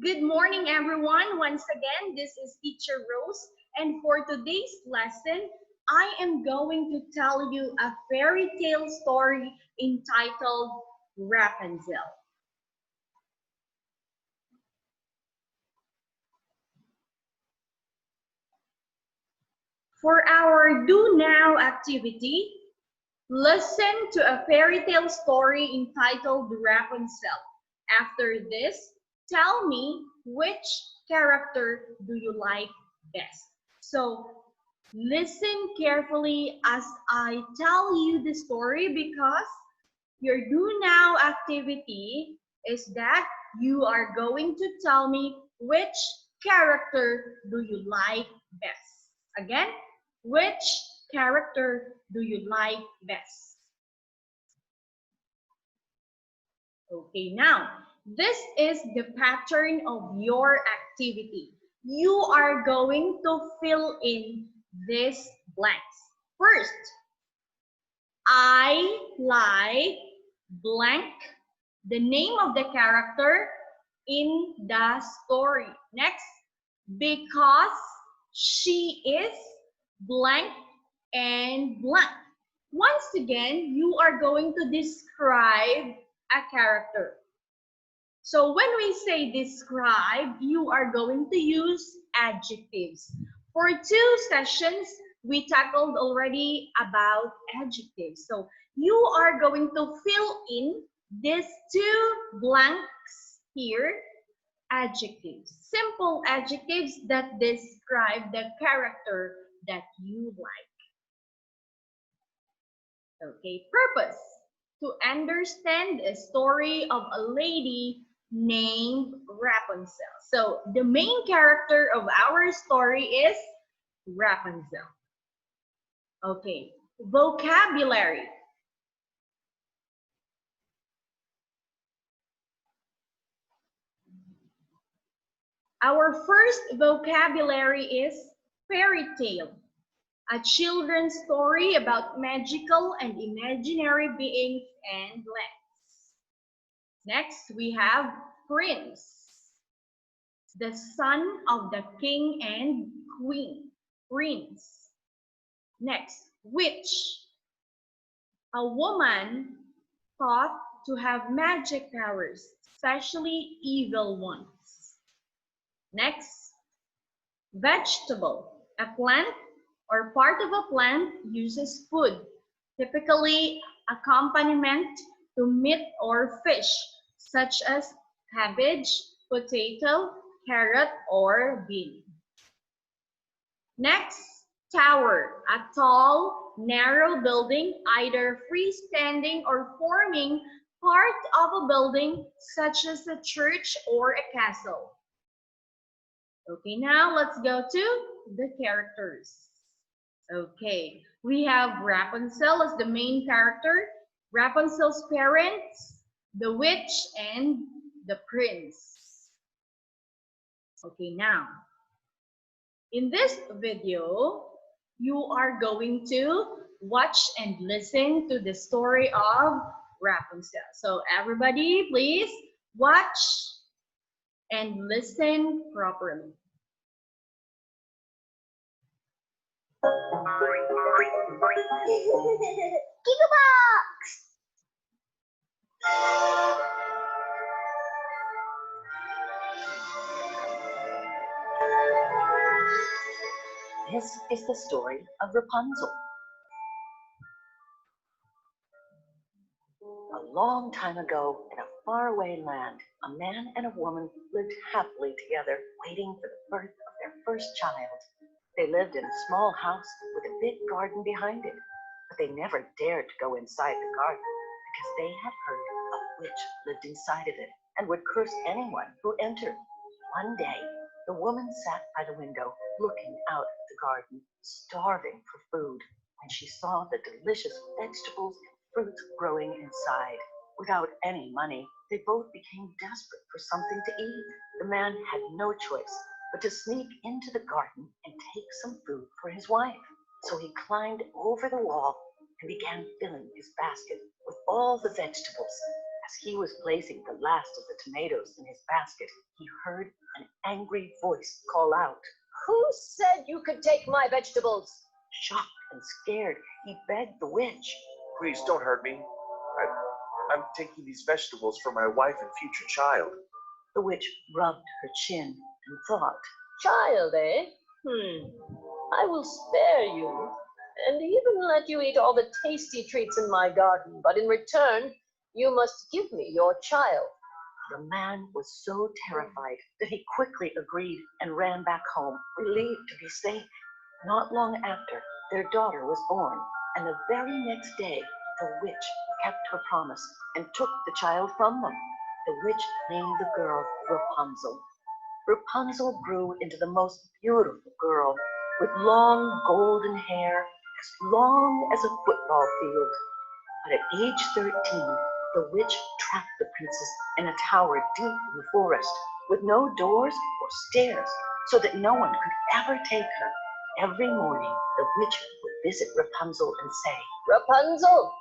Good morning, everyone. Once again, this is Teacher Rose, and for today's lesson, I am going to tell you a fairy tale story entitled Rapunzel. For our Do Now activity, listen to a fairy tale story entitled Rapunzel. After this, tell me which character do you like best. So, listen carefully as I tell you the story because your do now activity is that you are going to tell me which character do you like best. Again, which character do you like best? Okay, now this is the pattern of your activity. You are going to fill in these blanks. First, I like blank, the name of the character in the story. Next, because she is blank and blank. Once again, you are going to describe a character. So when we say describe, you are going to use adjectives. For 2 sessions, we tackled already about adjectives. So you are going to fill in these 2 blanks here, adjectives. Simple adjectives that describe the character that you like. Okay, purpose. To understand a story of a lady named Rapunzel. So the main character of our story is Rapunzel. Okay, vocabulary. Our first vocabulary is fairy tale, a children's story about magical and imaginary beings and lands. Next, we have prince, the son of the king and queen, prince. Next, witch, a woman thought to have magic powers, especially evil ones. Next, vegetable, a plant or part of a plant uses food, typically accompaniment to meat or fish, such as cabbage, potato, carrot, or bean. Next, tower, a tall, narrow building, either freestanding or forming part of a building, such as a church or a castle. Okay, now let's go to the characters. Okay, we have Rapunzel as the main character, Rapunzel's parents, the witch, and the prince. Okay, now, in this video, you are going to watch and listen to the story of Rapunzel. So everybody, please watch and listen properly. Gigabox! This is the story of Rapunzel. A long time ago, in a faraway land, a man and a woman lived happily together, waiting for the birth of their first child. They lived in a small house with a big garden behind it, but they never dared to go inside the garden because they had heard a witch lived inside of it and would curse anyone who entered. One day, the woman sat by the window looking out at the garden, starving for food, when she saw the delicious vegetables and fruits growing inside. Without any money, they both became desperate for something to eat. The man had no choice but to sneak into the garden and take some food for his wife. So he climbed over the wall and began filling his basket with all the vegetables. As he was placing the last of the tomatoes in his basket, he heard an angry voice call out. Who said you could take my vegetables? Shocked and scared, he begged the witch. Please don't hurt me. I'm taking these vegetables for my wife and future child. The witch rubbed her chin and thought. Child, eh? I will spare you, and even let you eat all the tasty treats in my garden, but in return, you must give me your child. The man was so terrified that he quickly agreed and ran back home, relieved to be safe. Not long after, their daughter was born, and the very next day, the witch kept her promise and took the child from them. The witch named the girl Rapunzel. Rapunzel grew into the most beautiful girl, with long golden hair as long as a football field. But at age 13, the witch trapped the princess in a tower deep in the forest, with no doors or stairs, so that no one could ever take her. Every morning, the witch would visit Rapunzel and say, Rapunzel!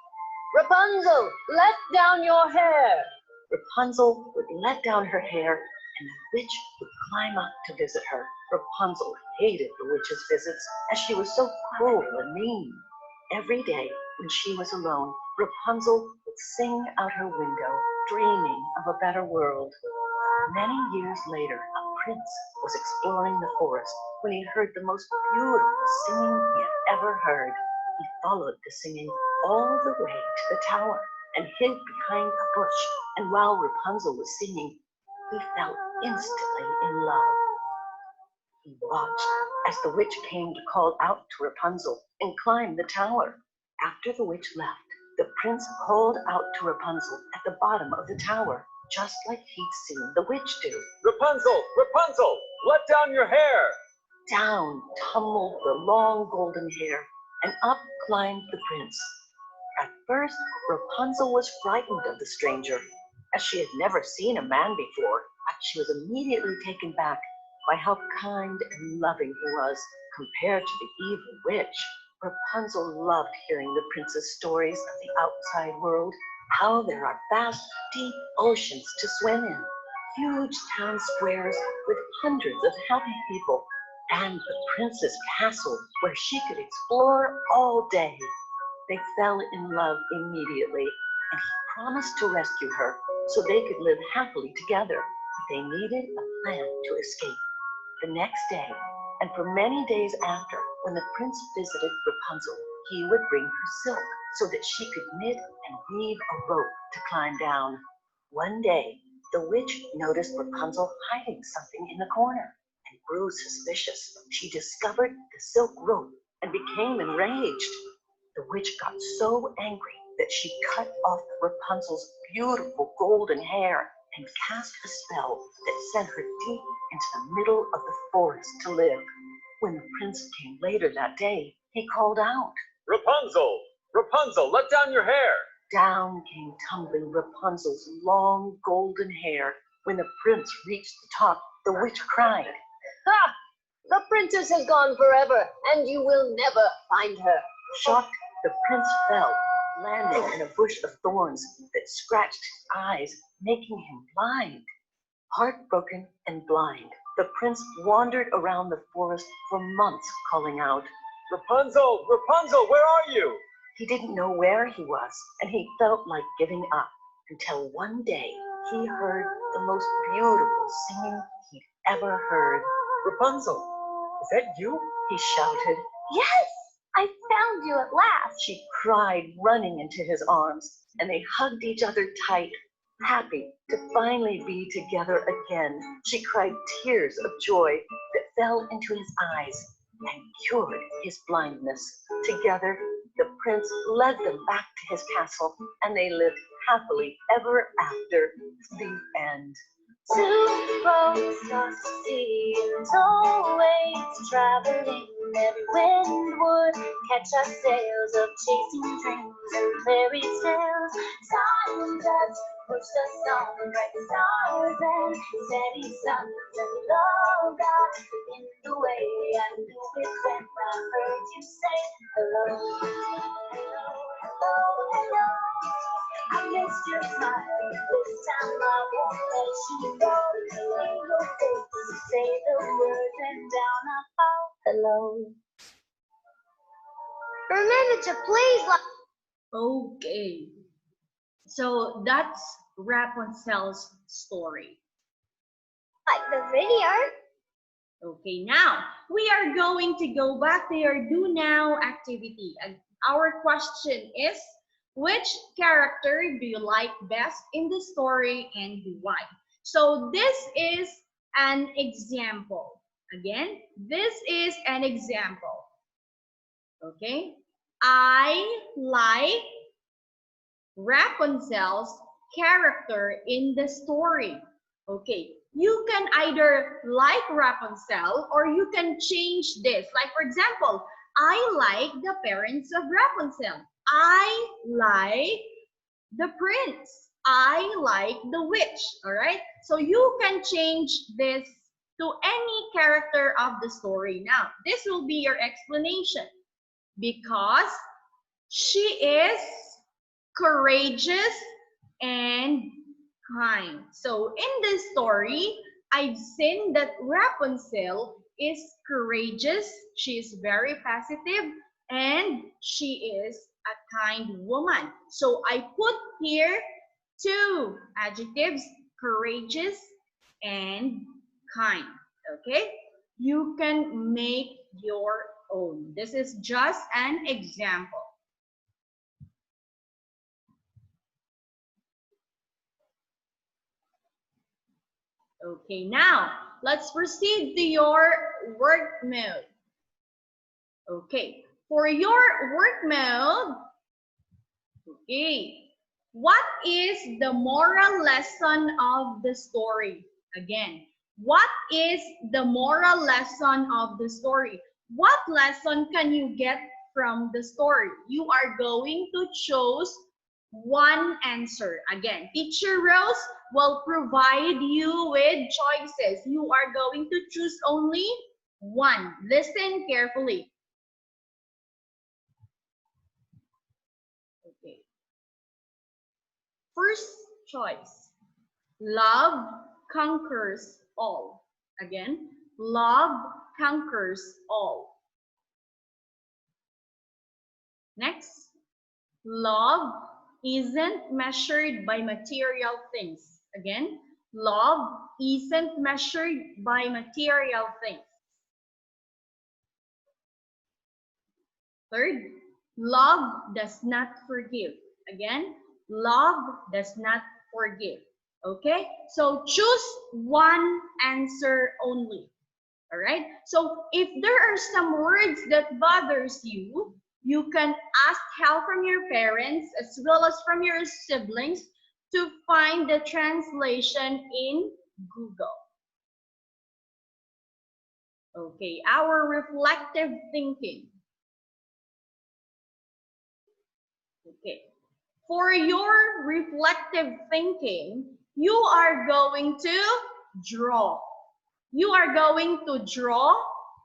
Rapunzel, let down your hair! Rapunzel would let down her hair, and the witch would climb up to visit her. Rapunzel hated the witch's visits, as she was so cruel and mean. Every day, when she was alone, Rapunzel would sing out her window, dreaming of a better world. Many years later, a prince was exploring the forest when he heard the most beautiful singing he had ever heard. He followed the singing all the way to the tower and hid behind a bush. And while Rapunzel was singing, he fell instantly in love. He watched as the witch came to call out to Rapunzel and climbed the tower. After the witch left, the prince called out to Rapunzel at the bottom of the tower, just like he'd seen the witch do. Rapunzel! Rapunzel! Let down your hair! Down tumbled the long golden hair, and up climbed the prince. At first, Rapunzel was frightened of the stranger, as she had never seen a man before, but she was immediately taken back by how kind and loving he was compared to the evil witch. Rapunzel loved hearing the prince's stories of the outside world, how there are vast, deep oceans to swim in, huge town squares with hundreds of happy people, and the prince's castle where she could explore all day. They fell in love immediately, and he promised to rescue her so they could live happily together. But they needed a plan to escape. The next day, and for many days after, when the prince visited Rapunzel, he would bring her silk so that she could knit and weave a rope to climb down. One day, the witch noticed Rapunzel hiding something in the corner and grew suspicious. She discovered the silk rope and became enraged. The witch got so angry that she cut off Rapunzel's beautiful golden hair and cast a spell that sent her deep into the middle of the forest to live. When the prince came later that day, he called out, Rapunzel! Rapunzel, let down your hair! Down came tumbling Rapunzel's long golden hair. When the prince reached the top, the witch cried, Ha! The princess has gone forever, and you will never find her. Shocked, the prince fell, landing in a bush of thorns that scratched his eyes, making him blind. Heartbroken and blind, the prince wandered around the forest for months, calling out, Rapunzel! Rapunzel, where are you? He didn't know where he was, and he felt like giving up, until one day he heard the most beautiful singing he'd ever heard. Rapunzel, is that you? He shouted. Yes, I found you at last. She cried, running into his arms, and they hugged each other tight, happy to finally be together again. She cried tears of joy that fell into his eyes and cured his blindness. Together, the prince led them back to his castle, and they lived happily ever after. The end. Two roads cross the sea, and always traveling. Every wind would catch our sails of chasing dreams and fairy tales. Time does push us on, bright stars and steady suns, and love got in the way. I knew it when I heard you say hello, hello, hello, hello. I missed your smile. This time I won't let you go. See your face, say the word, and down I fall. Hello. Remember to please like. Okay. So that's Rapunzel's story. The video. Okay, now we are going to go back to your do now activity. And our question is, which character do you like best in the story and why? So this is an example. Again, this is an example. Okay, I like Rapunzel's character in the story. Okay, you can either like Rapunzel or you can change this. Like for example, I like the parents of Rapunzel. I like the prince. I like the witch. All right, so you can change this to any character of the story. Now, this will be your explanation because she is courageous and kind. So in this story, I've seen that Rapunzel is courageous, she is very positive, and she is a kind woman. So I put here two adjectives, courageous and kind. Okay? You can make your own. This is just an example. Okay, now let's proceed to your work mode. Okay, for your work mode, okay, what is the moral lesson of the story? Again, what is the moral lesson of the story? What lesson can you get from the story? You are going to choose one answer. Again, Teacher Rose will provide you with choices. You are going to choose only one. Listen carefully. Okay. First choice, love conquers all. Again, love conquers all. Next, love isn't measured by material things. Again, love isn't measured by material things. Third, love does not forgive. Again, love does not forgive. Okay, so choose one answer only. All right, so if there are some words that bothers you, you can ask help from your parents as well as from your siblings to find the translation in Google. Okay, our reflective thinking. Okay, for your reflective thinking, you are going to draw. You are going to draw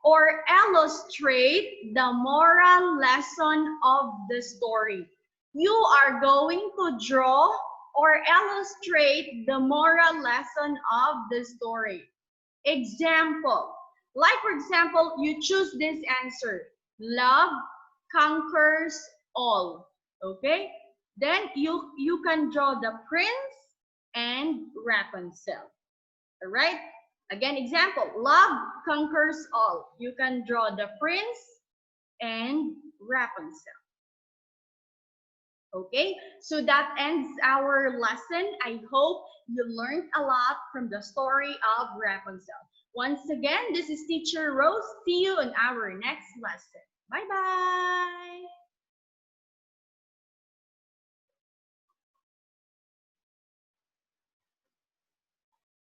or illustrate the moral lesson of the story. You are going to draw or illustrate the moral lesson of the story. Example, like for example, you choose this answer, love conquers all. Okay, then you can draw the prince and Rapunzel. All right, again, example, love conquers all. You can draw the prince and Rapunzel. Okay, so that ends our lesson. I hope you learned a lot from the story of Rapunzel. Once again, this is Teacher Rose. See you in our next lesson. Bye-bye.